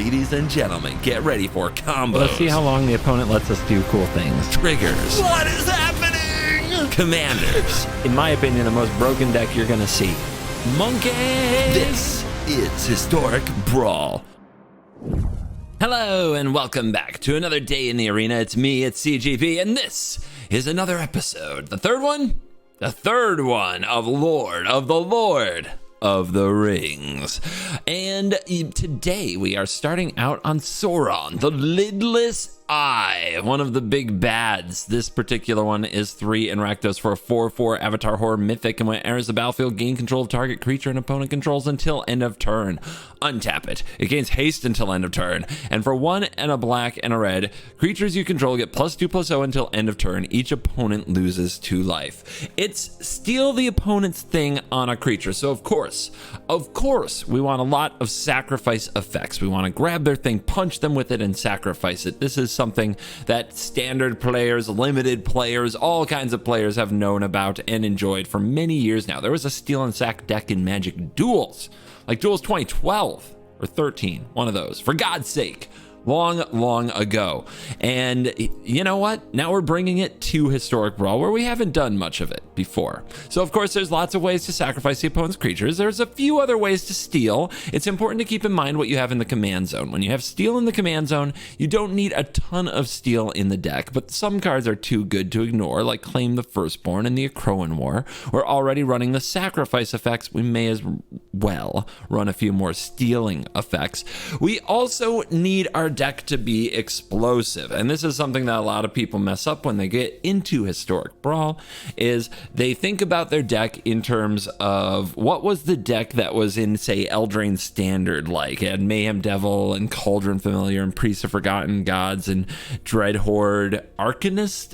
Ladies and gentlemen, get ready for combos. Let's see how long the opponent lets us do cool things. Triggers. What is happening? Commanders. In my opinion, the most broken deck you're gonna see. Monkeys. This is Historic Brawl. Hello and welcome back to another day in the arena. It's me, it's CGP, and this is another episode. The third one of Lord of the Rings. And today we are starting out on Sauron, the Lidless Eye, one of the big bads. This particular one is 3 in Rakdos for a 4/4 Avatar Horror Mythic, and when it enters the battlefield, gain control of target creature and opponent controls until end of turn. Untap it. It gains haste until end of turn. And for 1 and a black and a red, creatures you control get +2/+0 until end of turn. Each opponent loses 2 life. It's steal the opponent's thing on a creature. So of course, we want a lot of sacrifice effects. We want to grab their thing, punch them with it, and sacrifice it. This is something that standard players, limited players, all kinds of players have known about and enjoyed for many years now. There was a steal and sack deck in Magic Duels, like Duels 2012 or 13, one of those, for God's sake. Long ago. And you know what? Now we're bringing it to Historic Brawl, where we haven't done much of it before. So of course there's lots of ways to sacrifice the opponent's creatures. There's a few other ways to steal. It's important to keep in mind what you have in the command zone. When you have steal in the command zone, you don't need a ton of steal in the deck, but some cards are too good to ignore, like Claim the Firstborn and the Akroan War. We're already running the sacrifice effects. We may as well run a few more stealing effects. We also need our deck to be explosive, and this is something that a lot of people mess up when they get into Historic Brawl, is they think about their deck in terms of what was the deck that was in, say, Eldraine Standard, like it had Mayhem Devil and Cauldron Familiar and Priest of Forgotten Gods and Dreadhorde Arcanist,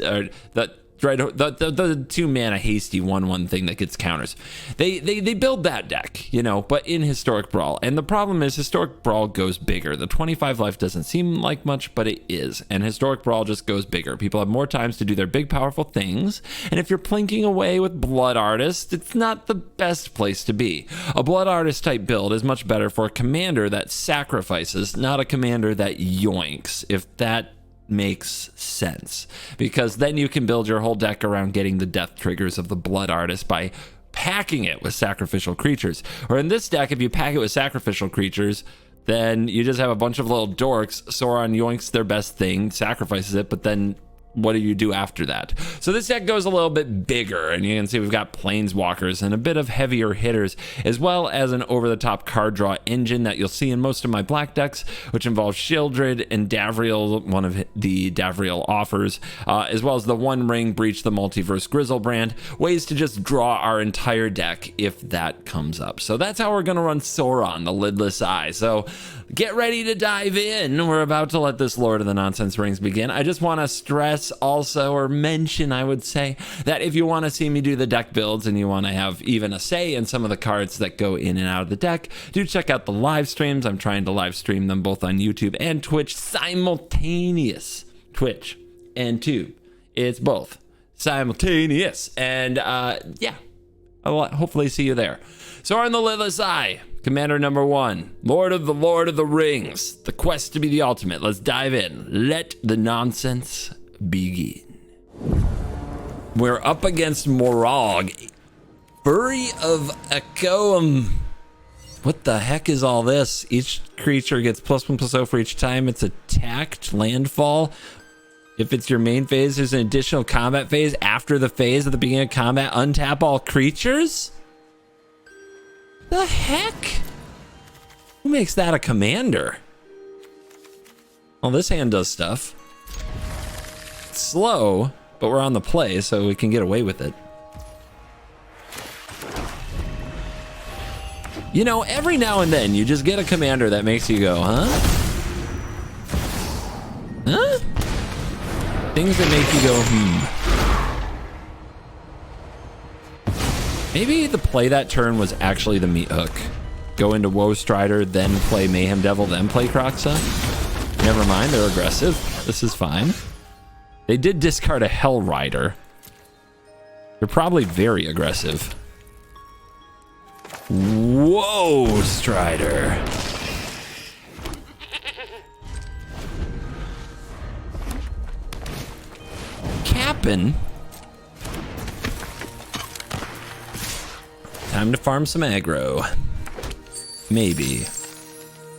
the 2-mana hasty 1/1 thing that gets counters. They build that deck, but in Historic Brawl. And the problem is Historic Brawl goes bigger. The 25 life doesn't seem like much, but it is. And Historic Brawl just goes bigger. People have more times to do their big powerful things. And if you're plinking away with Blood Artist, it's not the best place to be. A Blood Artist type build is much better for a commander that sacrifices, not a commander that yoinks, if that makes sense, because then you can build your whole deck around getting the death triggers of the Blood Artist by packing it with sacrificial creatures. Or in this deck, if you pack it with sacrificial creatures, then you just have a bunch of little dorks. Sauron yoinks their best thing, sacrifices it, but then what do you do after that? So this deck goes a little bit bigger, and you can see we've got Planeswalkers and a bit of heavier hitters, as well as an over-the-top card draw engine that you'll see in most of my black decks, which involves Sheoldred and Davriel, one of the Davriel offers, as well as the One Ring, Breach the Multiverse, Grizzlebrand, ways to just draw our entire deck if that comes up. So that's how we're going to run Sauron, the Lidless Eye. So get ready to dive in. We're about to let this Lord of the Nonsense Rings begin. I just want to stress also, or mention, I would say, that if you want to see me do the deck builds and you want to have even a say in some of the cards that go in and out of the deck, do check out the live streams. I'm trying to live stream them both on YouTube and Twitch simultaneous. Twitch and Tube. It's both simultaneous. And yeah, I'll hopefully see you there. Sauron the Lidless Eye, Commander number 1, Lord of the Rings, the quest to be the ultimate. Let's dive in. Let the nonsense begin. We're up against Morog, Fury of Echoum. What the heck is all this? Each creature gets +1/+0 for each time it's attacked. Landfall. If it's your main phase, there's an additional combat phase after the phase at the beginning of combat. Untap all creatures? The heck? Who makes that a commander? Well, this hand does stuff. It's slow, but we're on the play, so we can get away with it. Every now and then you just get a commander that makes you go, huh? Huh? Things that make you go, Maybe the play that turn was actually the meat hook. Go into Woe Strider, then play Mayhem Devil, then play Kroxa. Never mind, they're aggressive. This is fine. They did discard a Hell Rider. They're probably very aggressive. Whoa, Strider. happen. Time to farm some aggro. Maybe.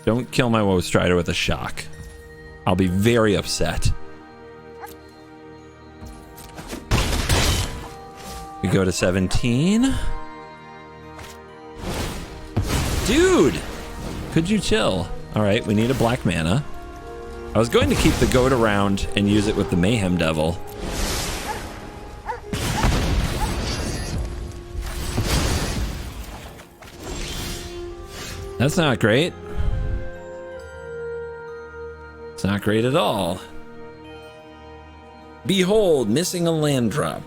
Don't kill my Woe Strider with a shock. I'll be very upset. We go to 17. Dude! Could you chill? Alright, we need a black mana. I was going to keep the goat around and use it with the Mayhem Devil. That's not great. It's not great at all. Behold, missing a land drop.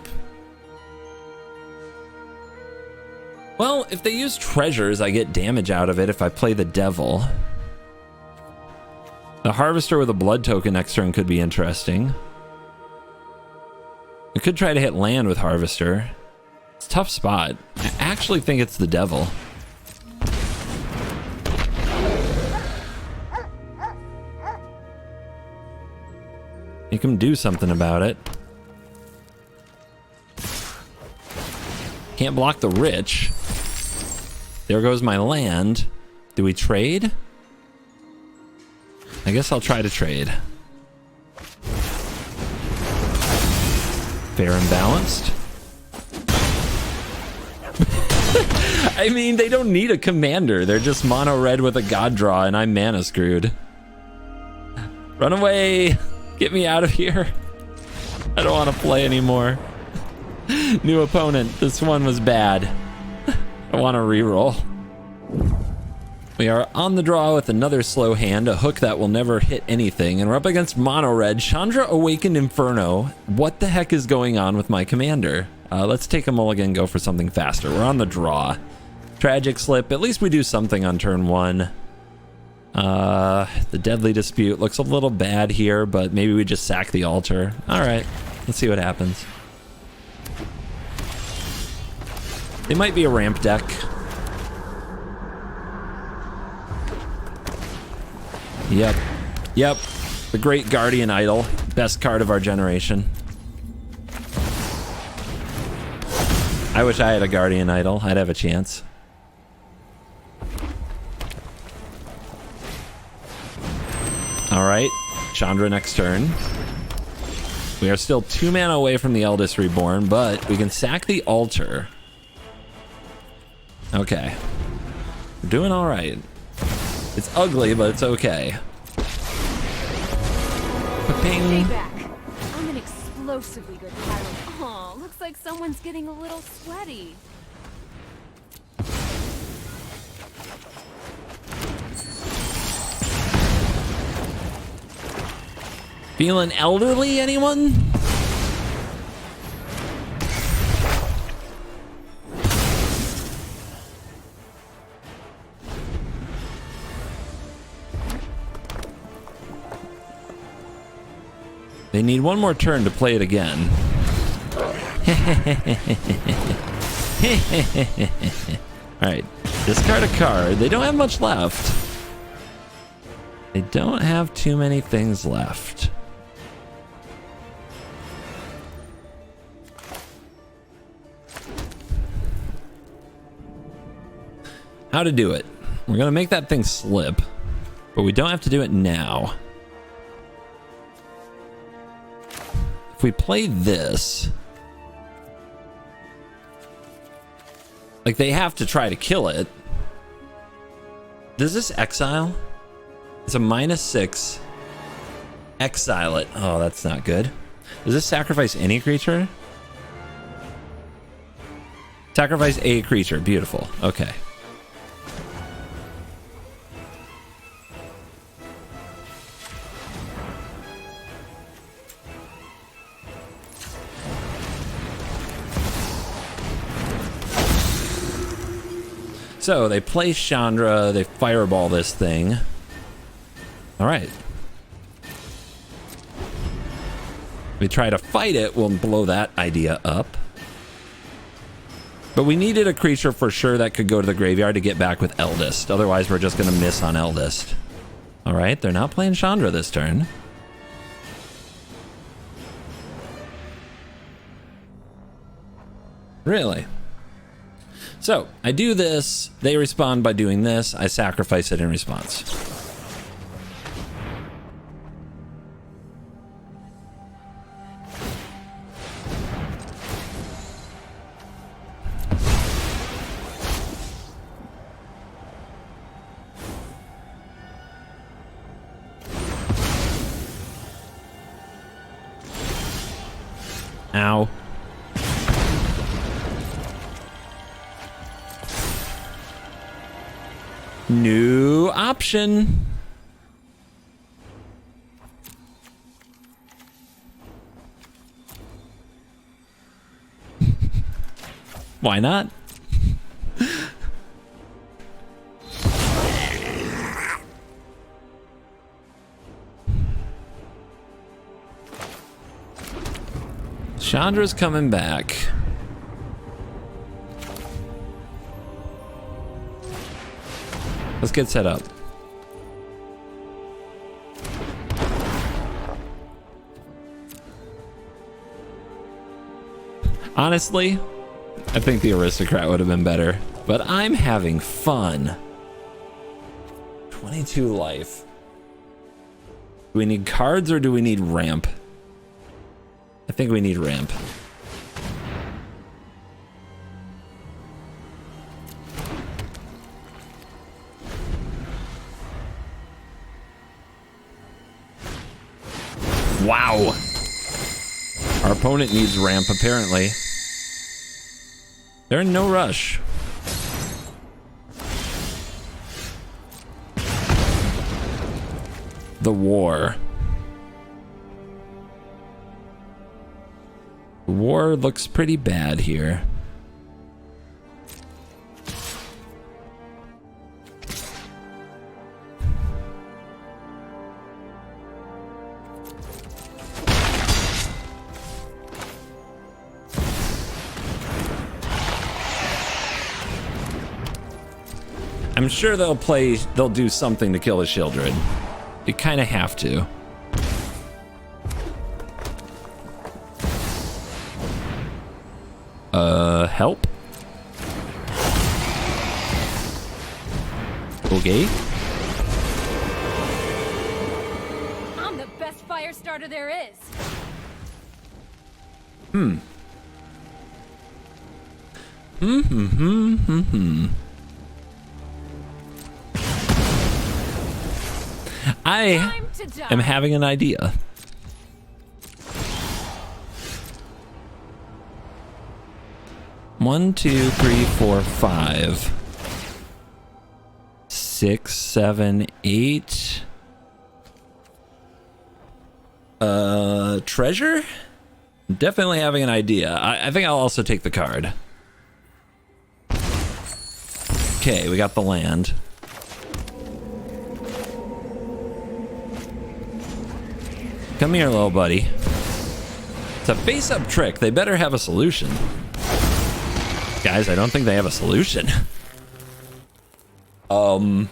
Well, if they use treasures, I get damage out of it if I play the devil. The Harvester with a blood token next turn could be interesting. I could try to hit land with Harvester. It's a tough spot. I actually think it's the devil. Make him do something about it. Can't block the rich. There goes my land. Do we trade? I guess I'll try to trade. Fair and balanced. I mean, they don't need a commander. They're just mono red with a god draw, and I'm mana screwed. Run away. Get me out of here. I don't want to play anymore. New opponent. This one was bad. I want to reroll. We are on the draw with another slow hand, a hook that will never hit anything, and we're up against mono red. Chandra Awakened Inferno. What the heck is going on with my commander? Let's take a mulligan, go for something faster. We're on the draw. Tragic Slip. At least we do something on turn one. The Deadly Dispute looks a little bad here, but maybe we just sack the altar. All right, let's see what happens. They might be a ramp deck. Yep. The Great Guardian Idol. Best card of our generation. I wish I had a Guardian Idol. I'd have a chance. Alright. Chandra next turn. We are still 2 mana away from the Eldest Reborn, but we can sack the altar. Okay. We're doing alright. It's ugly, but it's okay. Ping. I'm an explosively good pilot. Aw, looks like someone's getting a little sweaty. Feeling elderly, anyone? They need one more turn to play it again. Alright, discard a card. They don't have much left. They don't have too many things left. How to do it. We're gonna make that thing slip, but we don't have to do it now. If we play this, like, they have to try to kill it. Does this exile? It's a -6. Exile it. Oh, that's not good. Does this sacrifice any creature? Sacrifice a creature. Beautiful. Okay. So they play Chandra, they fireball this thing. All right. We try to fight it, we'll blow that idea up. But we needed a creature for sure that could go to the graveyard to get back with Eldest. Otherwise, we're just going to miss on Eldest. All right, they're not playing Chandra this turn. Really? So, I do this, they respond by doing this, I sacrifice it in response. Ow. New option. Why not? Chandra's coming back. Let's get set up. Honestly, I think the aristocrat would have been better, but I'm having fun. 22 life. Do we need cards or do we need ramp? I think we need ramp. Wow. Our opponent needs ramp, apparently. They're in no rush. The war. The war looks pretty bad here. I'm sure they'll do something to kill the Shieldred. They kind of have to. Help? Okay. I'm the best fire starter there is. I am having an idea. One, two, three, four, 5, 6, 7, 8. Treasure? Definitely having an idea. I think I'll also take the card. Okay, we got the land. Come here, little buddy. It's a face-up trick. They better have a solution. Guys, I don't think they have a solution. One,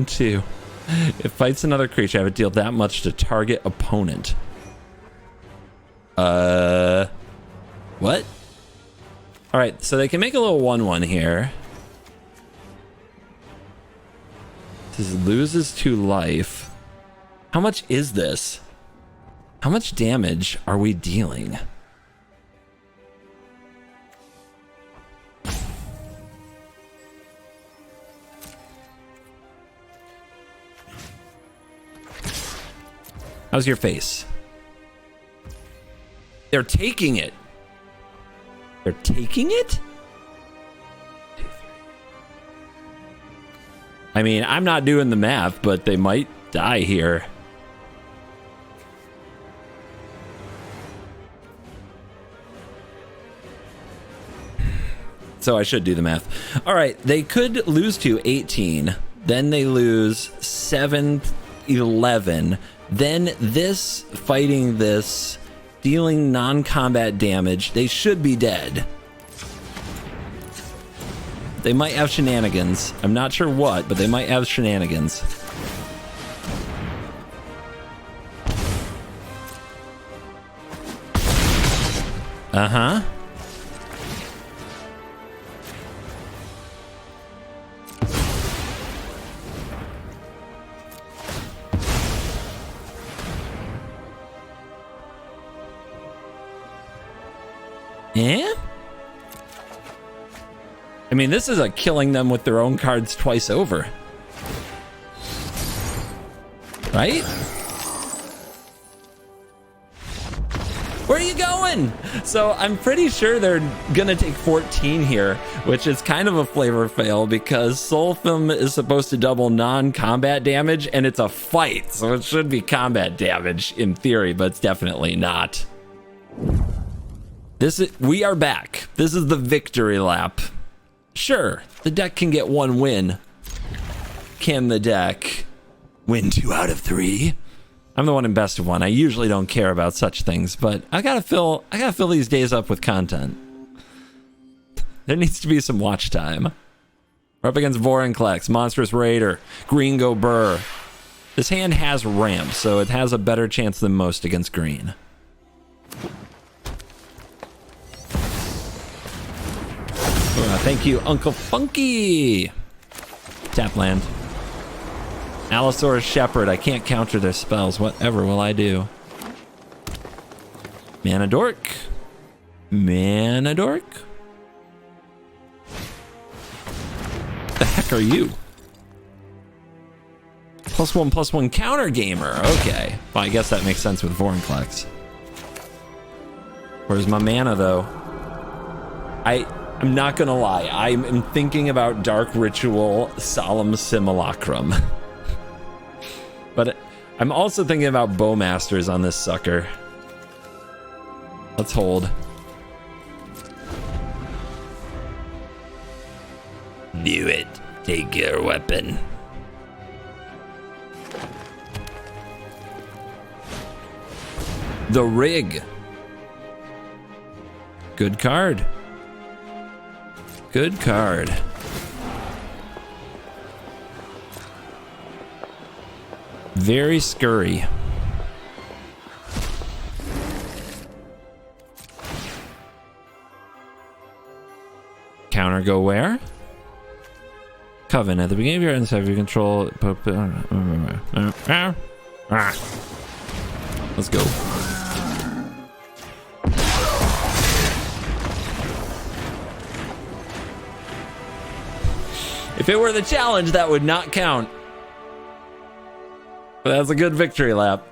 two. It fights another creature. I have to deal that much to target opponent. What? Alright, so they can make a little 1/1 here. This loses 2 life. How much is this? How much damage are we dealing? How's your face? They're taking it. They're taking it? I mean, I'm not doing the math, but they might die here. So I should do the math. All right, they could lose to 18. Then they lose 7, 11. Then this, fighting this, dealing non-combat damage. They should be dead. They might have shenanigans. I'm not sure what, but they might have shenanigans. Uh-huh. Yeah? I mean, this is a killing them with their own cards twice over. Right? Where are you going? So I'm pretty sure they're gonna take 14 here, which is kind of a flavor fail because Soul Film is supposed to double non-combat damage and it's a fight, so it should be combat damage in theory, but it's definitely not. We are back. This is the victory lap. Sure, the deck can get one win. Can the deck win 2 out of 3? I'm the one in best of 1. I usually don't care about such things, but I gotta fill these days up with content. There needs to be some watch time. We're up against Vorinclex, Monstrous Raider, Green Go Burr. This hand has ramp, so it has a better chance than most against green. Thank you, Uncle Funky. Tap land. Allosaurus Shepherd. I can't counter their spells. Whatever will I do? Mana Dork. Mana Dork. The heck are you? +1/+1 counter gamer. Okay. Well, I guess that makes sense with Vorinclex. Where's my mana though? I'm not gonna lie, I'm thinking about Dark Ritual Solemn Simulacrum. But I'm also thinking about Bowmasters on this sucker. Let's hold. Do it. Take your weapon. The Rig. Good card. Good card. Very scurry. Counter go where? Coven. At the beginning of your end, have you control. Let's go. If it were the challenge, that would not count. But that's a good victory lap.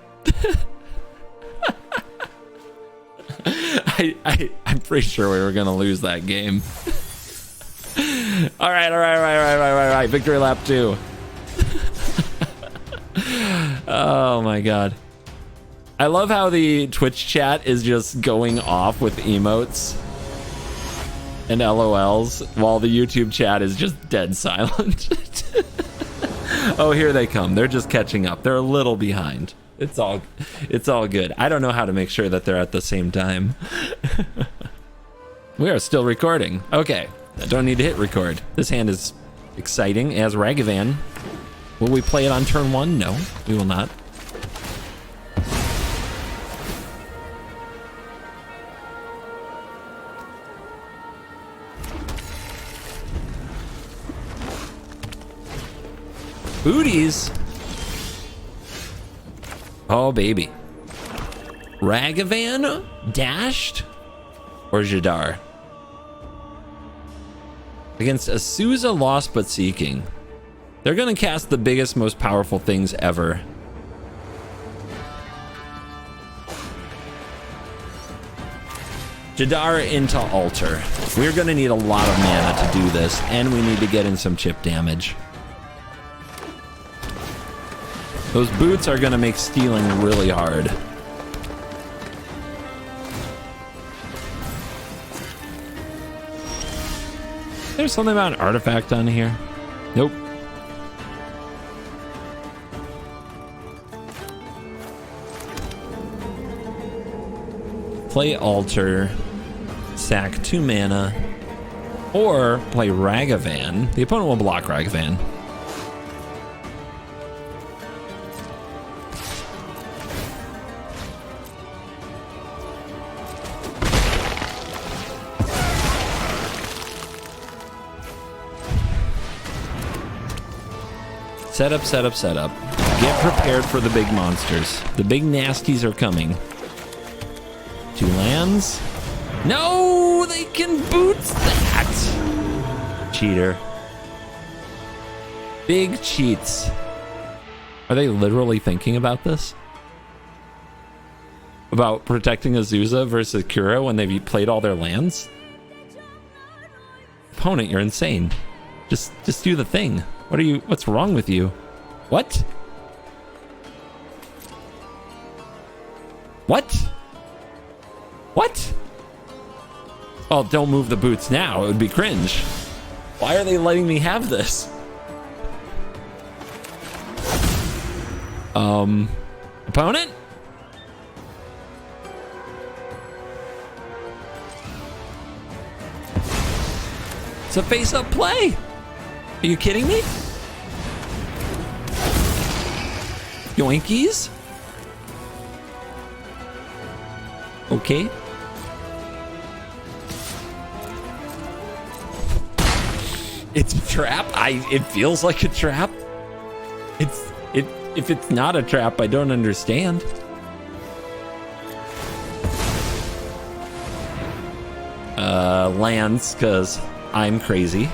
I'm pretty sure we were gonna lose that game. All right. Victory lap 2. Oh my god. I love how the Twitch chat is just going off with emotes and LOLs while the YouTube chat is just dead silent. Oh, here they come. They're just catching up. They're a little behind. It's all good. I don't know how to make sure that they're at the same time. We are still recording. Okay. I don't need to hit record. This hand is exciting. It has Ragavan. Will we play it on turn 1? No, we will not. Booties. Oh, baby. Ragavan? Dashed? Or Jadar? Against Azusa, Lost But Seeking. They're going to cast the biggest, most powerful things ever. Jadar into Altar. We're going to need a lot of mana to do this, and we need to get in some chip damage. Those boots are going to make stealing really hard. There's something about an artifact on here. Nope. Play Altar, sack 2 mana, or play Ragavan. The opponent will block Ragavan. Set up, set up, set up. Get prepared for the big monsters. The big nasties are coming. 2 lands. No, they can boots that. Cheater. Big cheats. Are they literally thinking about this? About protecting Azusa versus Kura when they've played all their lands? Opponent, you're insane. Just do the thing. What's wrong with you? What? What? What? Oh, don't move the boots now. It would be cringe. Why are they letting me have this? Opponent? It's a face-up play. Are you kidding me? Yoinkies? Okay. It's a trap. It feels like a trap. If it's not a trap, I don't understand. Lands, because I'm crazy.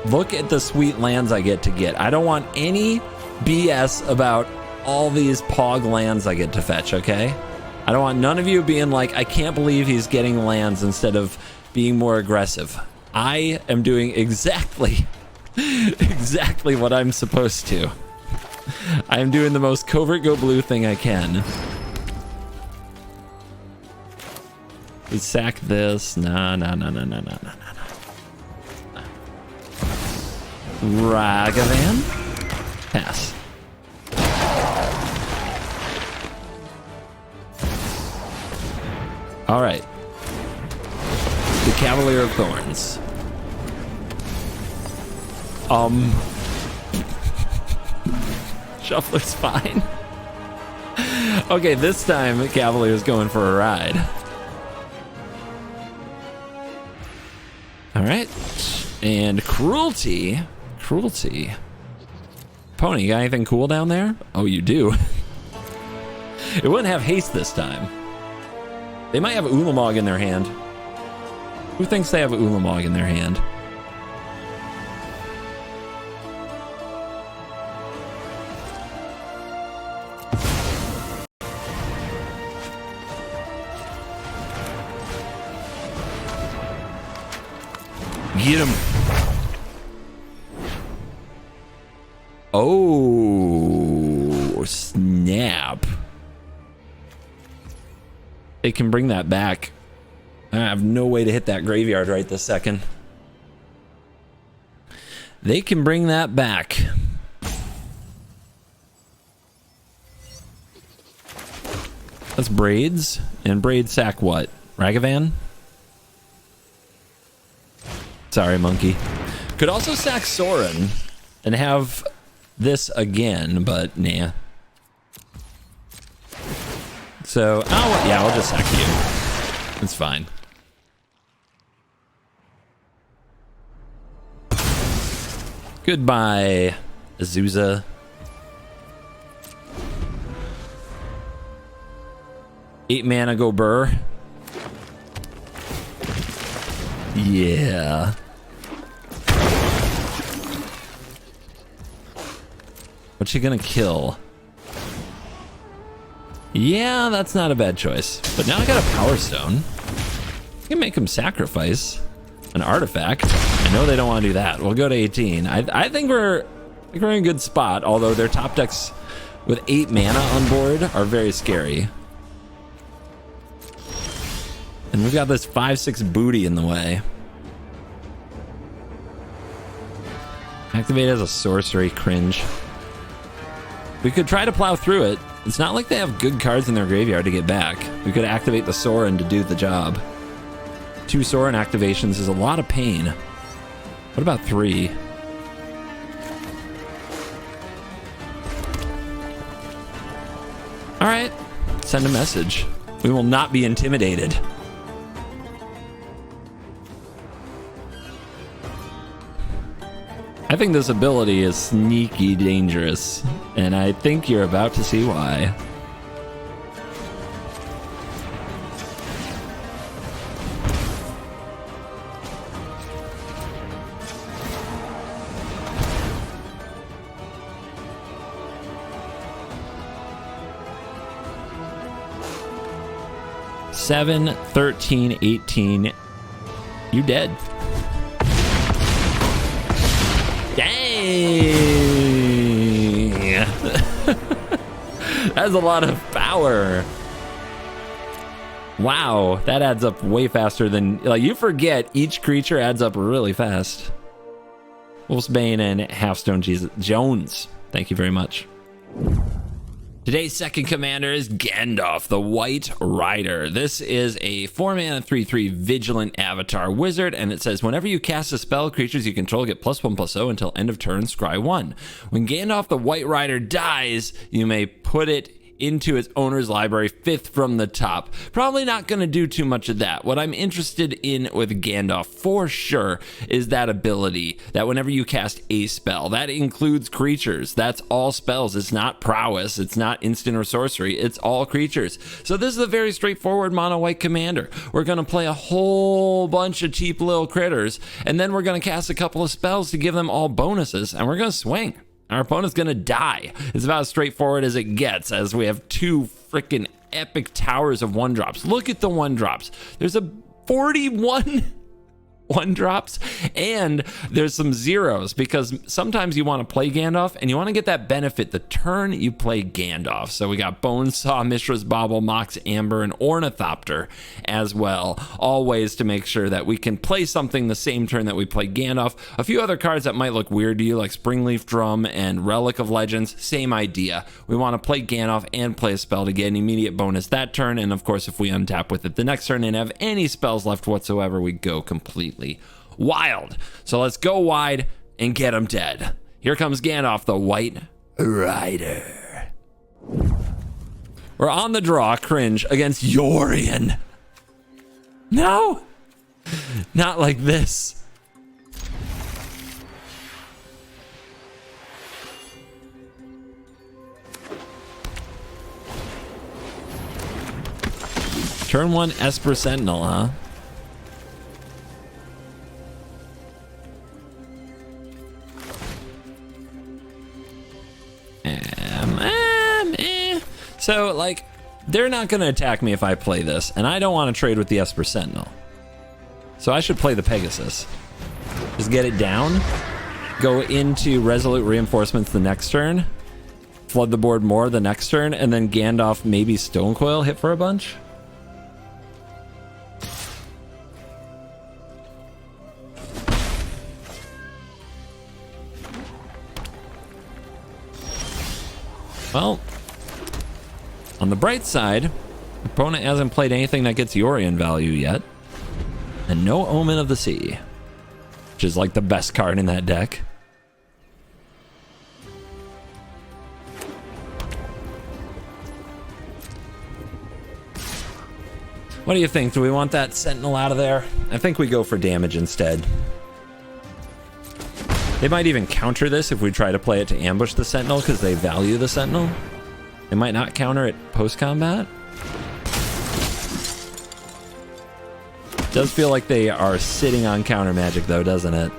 Look at the sweet lands I get to get. I don't want any BS about all these pog lands I get to fetch, okay? I don't want none of you being like, I can't believe he's getting lands instead of being more aggressive. I am doing exactly what I'm supposed to. I am doing the most CovertGoBlue thing I can. We sack this. Nah. Ragavan? Pass. All right. The Cavalier of Thorns. Shuffler's fine. Okay, this time Cavalier's going for a ride. All right. And Cruelty. Cruelty. Pony, you got anything cool down there? Oh, you do. It wouldn't have haste this time. They might have Ulamog in their hand. Who thinks they have Ulamog in their hand? Get him. Oh, snap. They can bring that back. I have no way to hit that graveyard right this second. They can bring that back. That's Braids. And Braids sack what? Ragavan? Sorry, monkey. Could also sack Sauron and have this again, but nah. So, oh, yeah, I'll just sack you. It's fine. Goodbye, Azusa. Eight mana, go burr. Yeah. What's she gonna kill? Yeah, that's not a bad choice. But now I got a Power Stone. I can make him sacrifice an artifact. I know they don't want to do that. We'll go to 18. I think we're in a good spot, although their top decks with 8 mana on board are very scary. And we've got this 5/6 booty in the way. Activate as a sorcery, cringe. We could try to plow through it. It's not like they have good cards in their graveyard to get back. We could activate the Sauron to do the job. 2 Sauron activations is a lot of pain. What about 3? All right, send a message. We will not be intimidated. I think this ability is sneaky dangerous, and I think you're about to see why. Seven, 13, 18. You dead. Dang! That's a lot of power. Wow, that adds up way faster than, like, you forget each creature adds up really fast. Wolfsbane and Halfstone Jones, thank you very much. Today's second commander is Gandalf, the White Rider. This is a 4-mana 3/3 Vigilant Avatar Wizard, and it says whenever you cast a spell, creatures you control get +1/+0 until end of turn, scry 1. When Gandalf the White Rider dies, you may put it into its owner's library, 5th from the top. Probably not going to do too much of that. What I'm interested in with Gandalf for sure is that ability that whenever you cast a spell, that includes creatures. That's all spells. It's not prowess. It's not instant or sorcery. It's all creatures. So this is a very straightforward mono white commander. We're going to play a whole bunch of cheap little critters, and then we're going to cast a couple of spells to give them all bonuses, and we're going to swing. Our opponent's gonna die. It's about as straightforward as it gets, as we have two freaking epic towers of 1-drops. Look at the 1-drops. There's a 41 1-drops, and there's some zeros, because sometimes you want to play Gandalf and you want to get that benefit the turn you play Gandalf. So we got Bonesaw, Mishra's Bauble, Mox Amber, and Ornithopter as well. All ways to make sure that we can play something the same turn that we play Gandalf. A few other cards that might look weird to you, like Springleaf Drum and Relic of Legends, same idea. We want to play Gandalf and play a spell to get an immediate bonus that turn, and of course if we untap with it the next turn and have any spells left whatsoever, we go completely wild. So let's go wide and get him dead. Here comes Gandalf, the White Rider. We're on the draw, cringe, against Yorion. No, not like this. Turn 1 Esper Sentinel, huh? So, like, they're not going to attack me if I play this, and I don't want to trade with the Esper Sentinel. So I should play the Pegasus. Just get it down, go into Resolute Reinforcements the next turn, flood the board more the next turn, and then Gandalf, maybe Stonecoil, hit for a bunch. Well, on the bright side, opponent hasn't played anything that gets Yorion value yet. And no Omen of the Sea, which is like the best card in that deck. What do you think? Do we want that Sentinel out of there? I think we go for damage instead. They might even counter this if we try to play it to ambush the Sentinel because they value the Sentinel. They might not counter it post-combat. Does feel like they are sitting on counter magic though, doesn't it?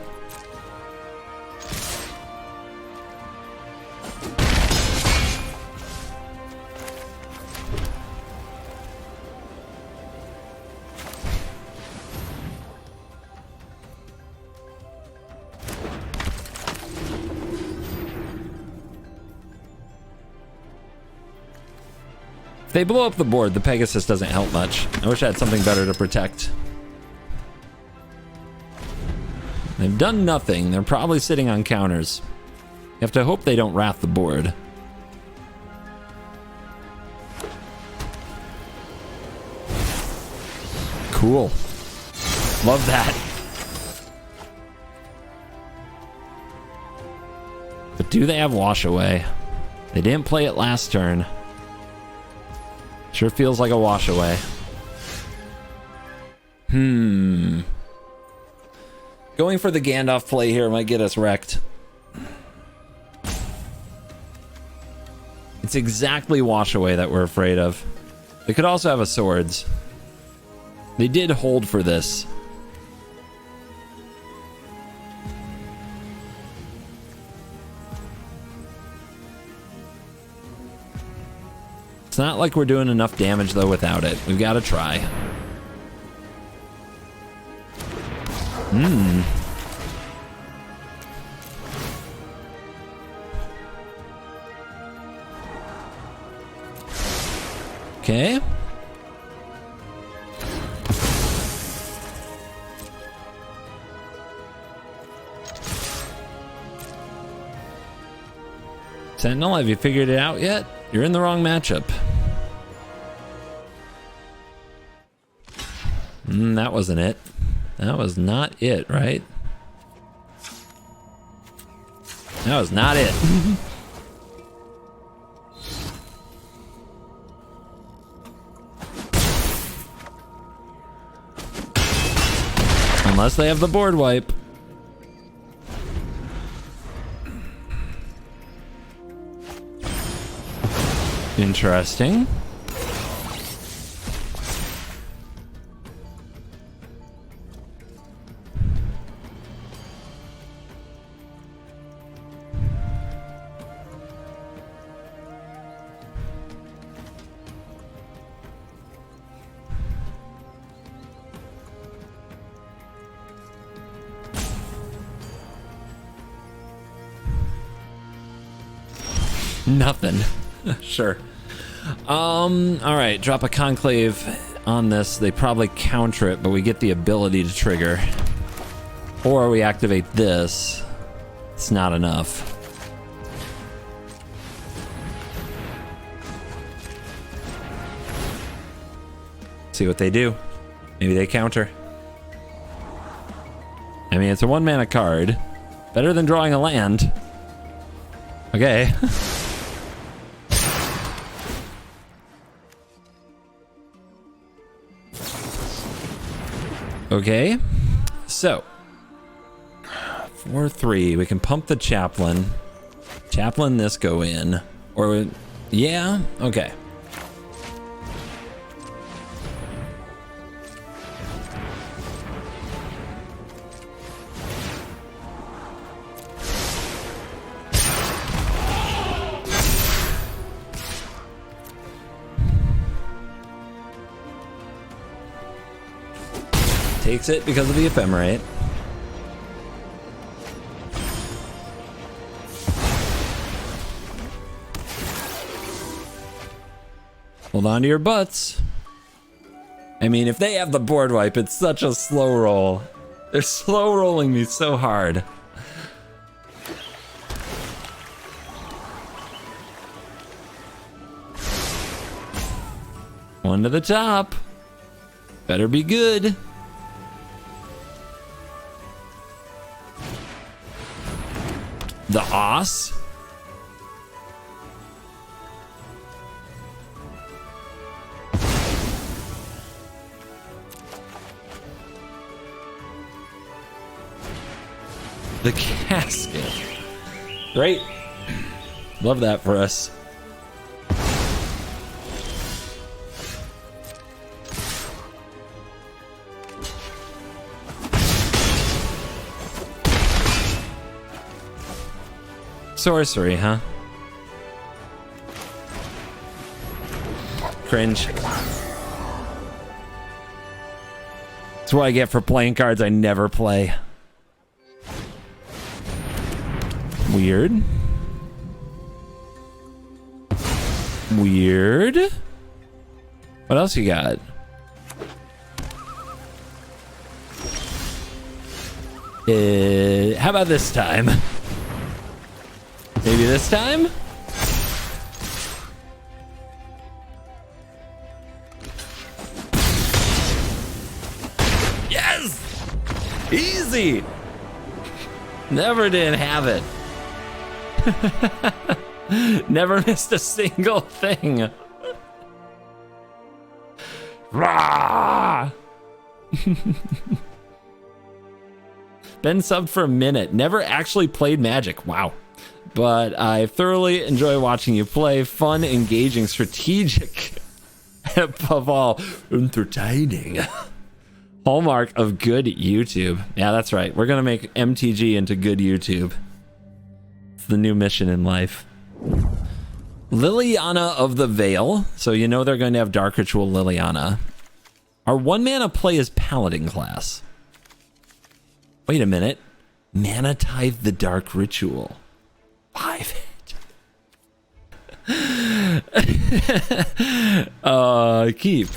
If they blow up the board, the Pegasus doesn't help much. I wish I had something better to protect. They've done nothing. They're probably sitting on counters. You have to hope they don't wrath the board. Cool. Love that. But do they have Wash Away? They didn't play it last turn. Sure feels like a wash away. Going for the Gandalf play here might get us wrecked. It's exactly wash away that we're afraid of. They could also have a swords. They did hold for this. It's not like we're doing enough damage though without it. We've got to try. Okay. Sentinel, have you figured it out yet? You're in the wrong matchup. That wasn't it. That was not it, right? That was not it. Unless they have the board wipe. Interesting. Nothing. Sure. All right, drop a conclave on this. They probably counter it, but we get the ability to trigger. Or we activate this. It's not enough. See what they do. Maybe they counter. I mean, it's a 1-mana card. Better than drawing a land. Okay. Okay, so 4/3, we can pump the chaplain. Chaplain this go in. Or, yeah, okay. Takes it because of the ephemerate. Hold on to your butts. I mean, if they have the board wipe, it's such a slow roll. They're slow rolling me so hard. One to the top. Better be good. The Os. The casket. Great. Love that for us. Sorcery, huh? Cringe. That's what I get for playing cards I never play. Weird. Weird. What else you got? How about this time? Maybe this time? Yes! Easy! Never did have it. Never missed a single thing. Rah! Been subbed for a minute. Never actually played Magic. Wow. but I thoroughly enjoy watching you play. Fun, engaging, strategic, and above all, entertaining. Hallmark of good YouTube. Yeah, that's right. We're gonna make MTG into good YouTube. It's the new mission in life. Liliana of the Veil. So you know they're going to have Dark Ritual Liliana. Our 1-mana play is Paladin class. Wait a minute. Mana Tithe the Dark Ritual. 5 hit. Keep.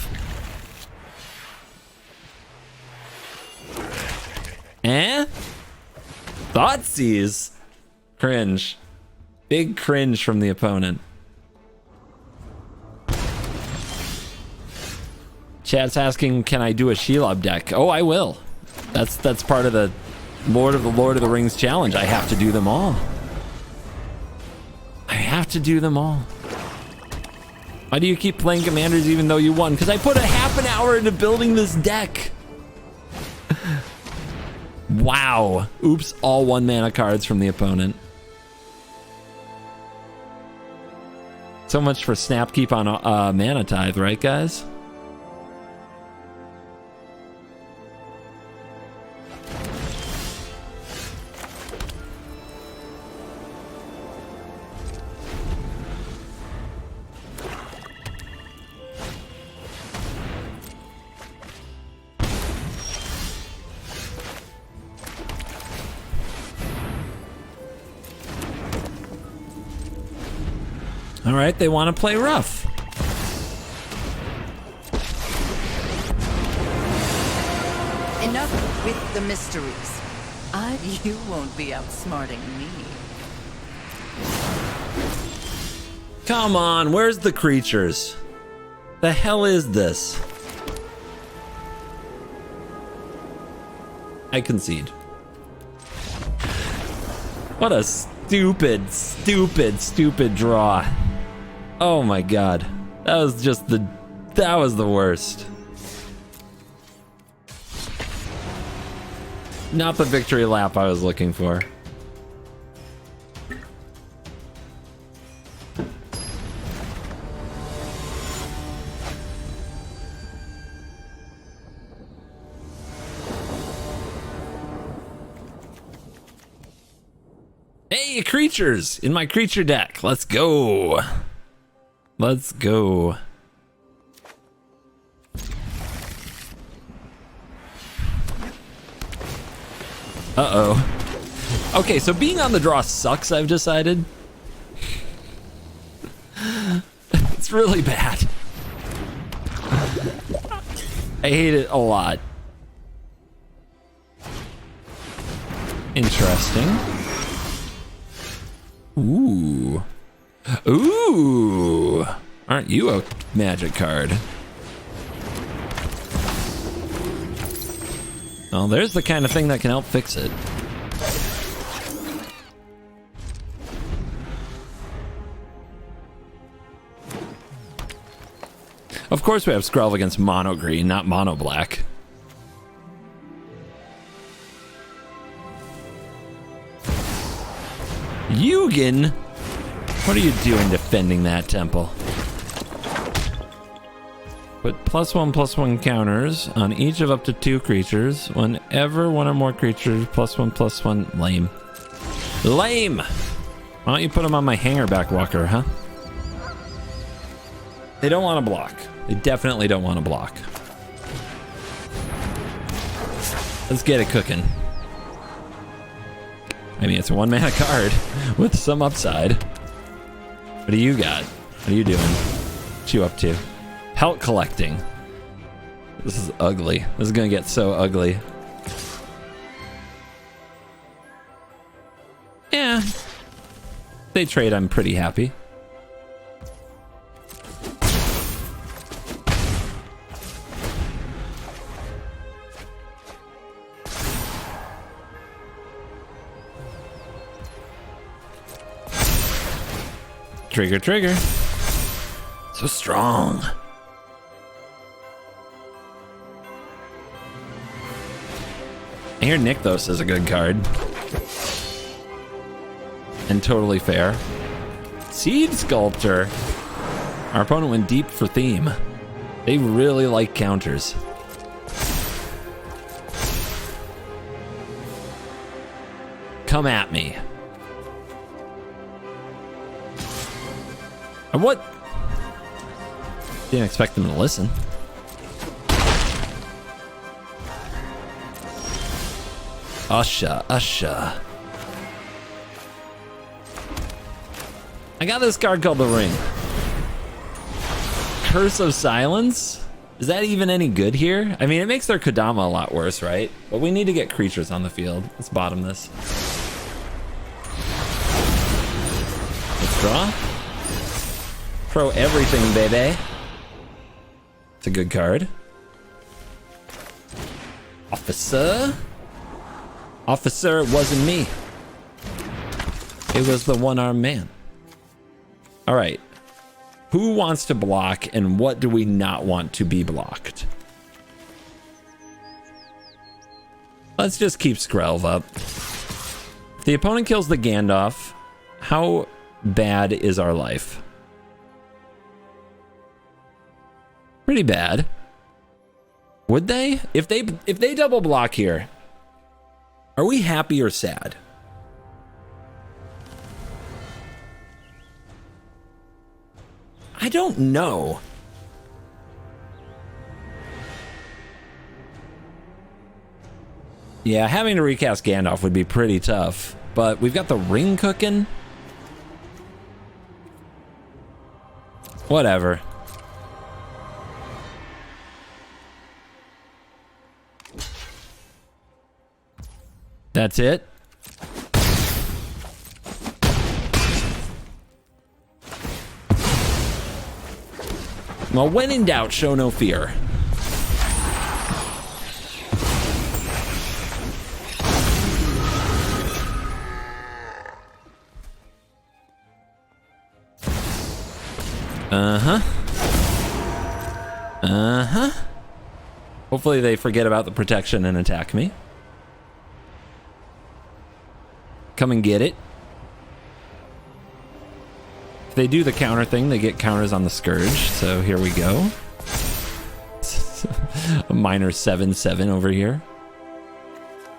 Eh? Thoughtseize. Cringe. Big cringe from the opponent. Chat's asking, can I do a Shelob deck? Oh, I will. That's part of the Lord of the Rings challenge. I have to do them all. I have to do them all. Why do you keep playing Commanders even though you won? Because I put a half an hour into building this deck. Wow. Oops, all 1-mana cards from the opponent. So much for Snapkeep on Mana Tithe, right, guys? All right, they want to play rough. Enough with the mysteries. You won't be outsmarting me. Come on, where's the creatures? The hell is this? I concede. What a stupid draw. Oh my god. That was the worst. Not the victory lap I was looking for. Hey, creatures in my creature deck. Let's go. Let's go. Uh-oh. Okay, so being on the draw sucks, I've decided. It's really bad. I hate it a lot. Interesting. Ooh. Ooh. Aren't you a magic card? Well, there's the kind of thing that can help fix it. Of course we have Skrelv against mono green, not mono black. Yugen? What are you doing defending that temple? Put +1/+1 counters on each of up to 2 creatures. Whenever one or more creatures +1/+1. Lame. Lame! Why don't you put them on my hanger back walker, huh? They don't want to block. They definitely don't want to block. Let's get it cooking. I mean, it's a 1-mana card with some upside. What do you got? What are you doing? What you up to? Pelt collecting. This is ugly. This is gonna get so ugly. Yeah. They trade, I'm pretty happy. Trigger, trigger. So strong. I hear Nykthos is a good card. and totally fair. Seed Sculptor. Our opponent went deep for theme. They really like counters. Come at me. And what? Didn't expect them to listen. Usha. I got this card called the Ring. Curse of Silence? Is that even any good here? I mean, it makes their Kodama a lot worse, right? But we need to get creatures on the field. Let's bottom this. Let's draw. Throw everything, baby. It's a good card. Officer. Officer, it wasn't me. It was the one-armed man. All right. Who wants to block and what do we not want to be blocked? Let's just keep Skrelv up. If the opponent kills the Gandalf, how bad is our life? Pretty bad. Would they? If they double block here, are we happy or sad? I don't know. Yeah, having to recast Gandalf would be pretty tough, but we've got the ring cooking. Whatever. That's it. Well, when in doubt, show no fear. Hopefully they forget about the protection and attack me. Come and get it. If they do the counter thing, they get counters on the Scourge. So here we go. A minor 7/7 over here.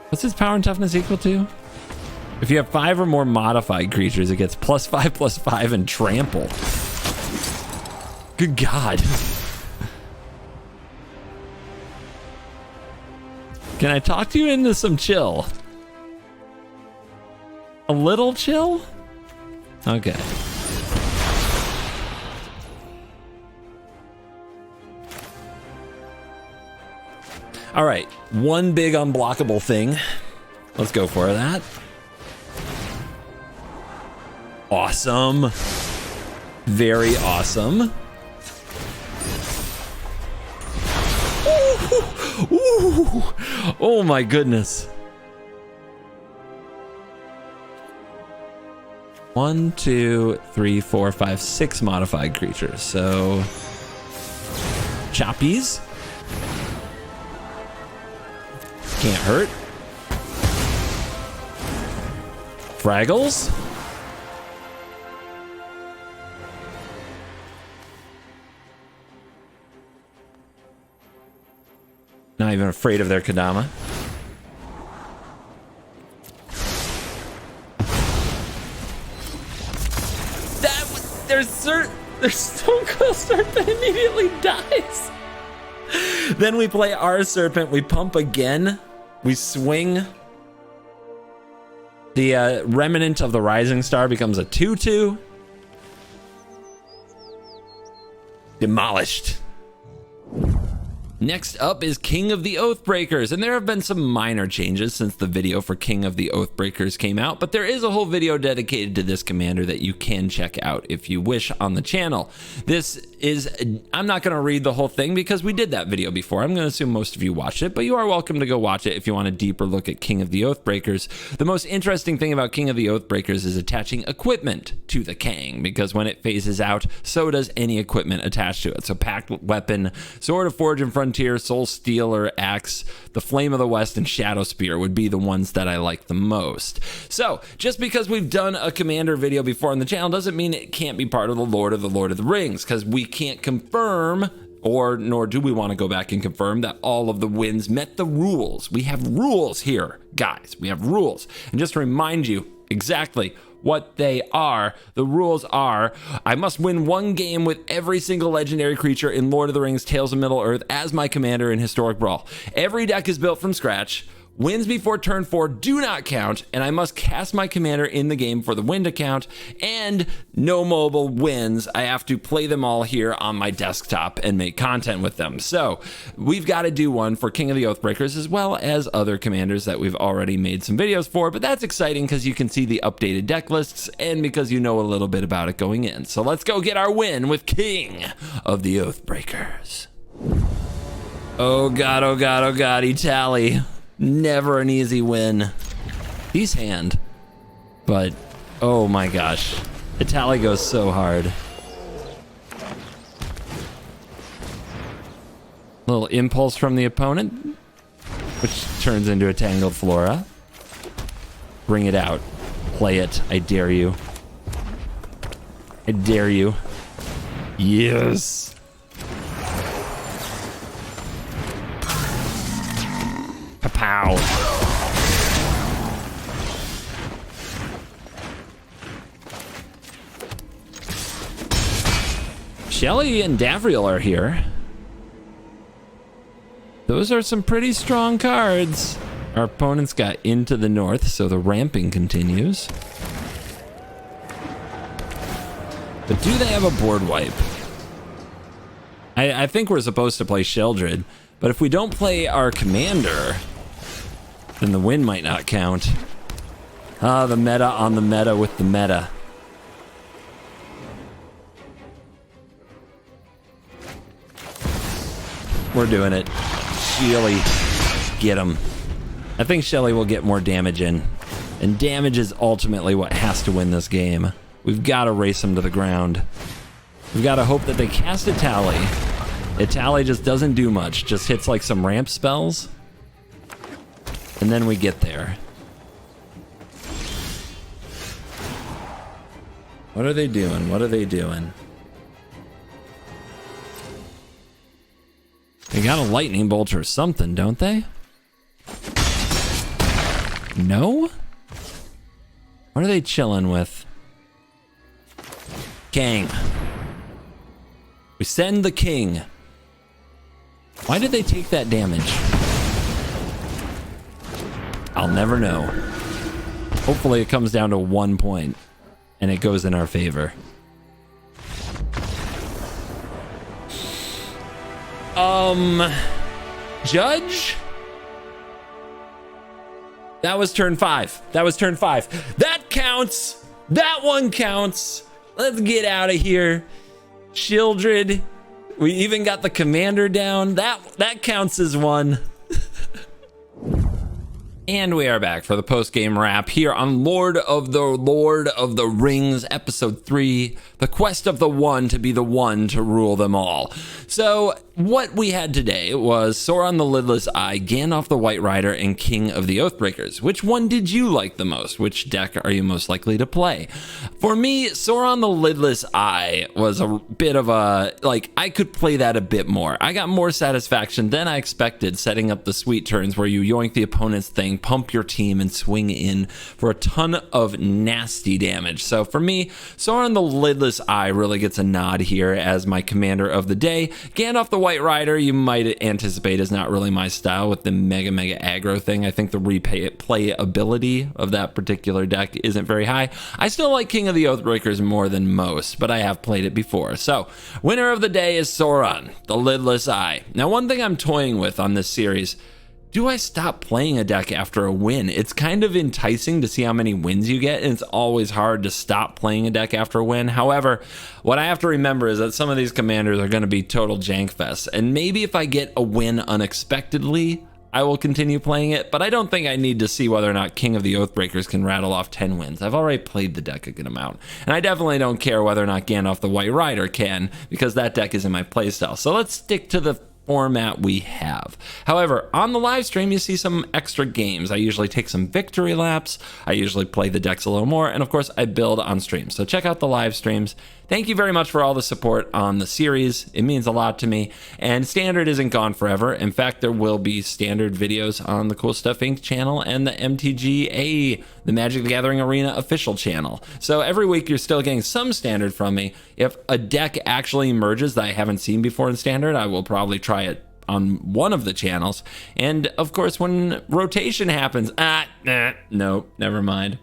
What's his power and toughness equal to? If you have 5 or more modified creatures, it gets +5/+5 and trample. Good God. Can I talk you into some chill? A little chill? Okay. All right, one big unblockable thing. Let's go for that. Awesome. Very awesome. Ooh. Oh my goodness. 1, 2, 3, 4, 5, 6 modified creatures. So choppies. Can't hurt. Fraggles. Not even afraid of their Kodama. There's Stone Cold Serpent immediately dies. Then we play our Serpent. We pump again. We swing. The Remnant of the Rising Star becomes a 2/2. Demolished. Next up is King of the Oathbreakers, and there have been some minor changes since the video for King of the Oathbreakers came out, but there is a whole video dedicated to this commander that you can check out if you wish on the channel. I'm not going to read the whole thing because we did that video before. I'm going to assume most of you watched it, but you are welcome to go watch it if you want a deeper look at King of the Oathbreakers. The most interesting thing about King of the Oathbreakers is attaching equipment to the Kang, because when it phases out, so does any equipment attached to it. So packed weapon, Sword of Forge in front Frontier, Soul Stealer, Axe, the Flame of the West, and Shadow Spear would be the ones that I like the most. So, just because we've done a commander video before on the channel doesn't mean it can't be part of the Lord of the Rings, because we can't confirm, or nor do we want to go back and confirm, that all of the wins met the rules. We have rules here, guys. We have rules. And just to remind you exactly what they are, the rules are: I must win one game with every single legendary creature in Lord of the Rings Tales of Middle-earth as my commander in Historic Brawl. Every deck is built from scratch. Wins before turn 4 do not count, and I must cast my commander in the game for the win to count, and no mobile wins. I have to play them all here on my desktop and make content with them. So we've got to do one for King of the Oathbreakers as well as other commanders that we've already made some videos for, but that's exciting because you can see the updated deck lists and because you know a little bit about it going in. So let's go get our win with King of the Oathbreakers. Oh god, oh god, oh god, Etali. Never an easy win. He's hand, but oh my gosh, Etali goes so hard. Little impulse from the opponent, which turns into a Tangled Flora. Bring it out. Play it. I dare you. I dare you. Yes. Pow. Shelly and Davriel are here. Those are some pretty strong cards. Our opponents got Into the North, so the ramping continues. But do they have a board wipe? I think we're supposed to play Sheldred, but if we don't play our commander, then the win might not count. Ah, the meta on the meta with the meta. We're doing it. Shelly, get him. I think Shelly will get more damage in, and damage is ultimately what has to win this game. We've got to race him to the ground. We've got to hope that they cast Etali. Etali just doesn't do much, just hits like some ramp spells. And then we get there. What are they doing? What are they doing? They got a lightning bolt or something, don't they? No? What are they chilling with? King. We send the king. Why did they take that damage? I'll never know. Hopefully it comes down to 1 point and it goes in our favor. Judge? That was turn 5. That was turn 5. That counts. That one counts. Let's get out of here. Sheldred. We even got the commander down. That counts as one. And we are back for the post-game wrap here on Lord of the Rings, Episode 3, The Quest of the One to be the one to rule them all. So, what we had today was Sauron the Lidless Eye, Gandalf the White Rider, and King of the Oathbreakers. Which one did you like the most? Which deck are you most likely to play? For me, Sauron the Lidless Eye was a bit of a, I could play that a bit more. I got more satisfaction than I expected setting up the sweet turns where you yoink the opponent's thing, pump your team, and swing in for a ton of nasty damage. So for me, Sauron the Lidless Eye really gets a nod here as my commander of the day. Gandalf the White Rider, you might anticipate, is not really my style with the mega aggro thing. I think the replayability of that particular deck isn't very high. I still like King of the Oathbreakers more than most, but I have played it before. So, winner of the day is Sauron, the Lidless Eye. Now, one thing I'm toying with on this series, do I stop playing a deck after a win? It's kind of enticing to see how many wins you get, and it's always hard to stop playing a deck after a win. However, what I have to remember is that some of these commanders are going to be total jank fests, and maybe if I get a win unexpectedly, I will continue playing it, but I don't think I need to see whether or not King of the Oathbreakers can rattle off 10 wins. I've already played the deck a good amount, and I definitely don't care whether or not Gandalf the White Rider can, because that deck is in my playstyle. So let's stick to the format we have. However, on the live stream, you see some extra games. I usually take some victory laps. I usually play the decks a little more. And of course, I build on stream. So check out the live streams. Thank you very much for all the support on the series. It means a lot to me. And Standard isn't gone forever. In fact, there will be Standard videos on the Cool Stuff Inc. channel and the MTGA, the Magic the Gathering Arena official channel. So every week you're still getting some Standard from me. If a deck actually emerges that I haven't seen before in Standard, I will probably try it on one of the channels. And of course, when rotation happens, no, never mind.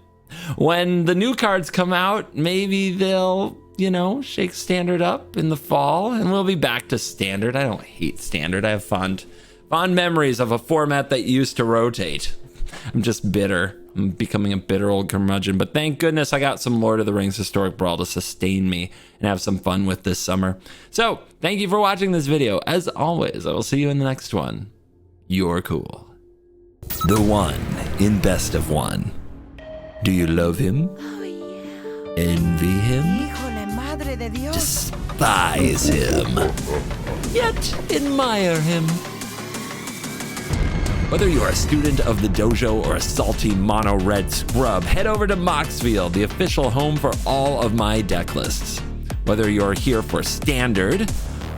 When the new cards come out, maybe they'll, shake Standard up in the fall, and we'll be back to Standard. I don't hate Standard. I have fond memories of a format that used to rotate. I'm just bitter. I'm becoming a bitter old curmudgeon, but thank goodness I got some Lord of the Rings Historic Brawl to sustain me and have some fun with this summer. So, thank you for watching this video. As always, I will see you in the next one. You're cool. The one in Best of One. Do you love him? Oh, yeah. Envy him? Híjole, madre de Dios. Despise him? Yet admire him? Whether you're a student of the dojo or a salty mono red scrub, head over to Moxfield, the official home for all of my deck lists. Whether you're here for Standard,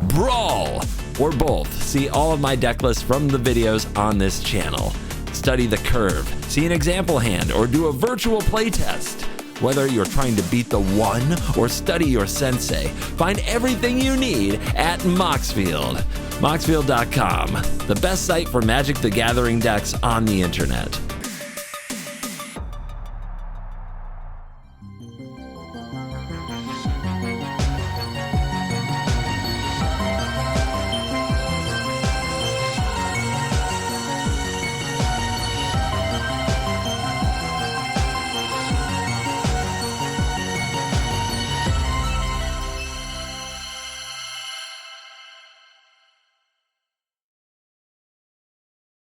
Brawl, or both, see all of my deck lists from the videos on this channel. Study the curve, see an example hand, or do a virtual playtest. Whether you're trying to beat the one or study your sensei, find everything you need at Moxfield. Moxfield.com, the best site for Magic the Gathering decks on the internet.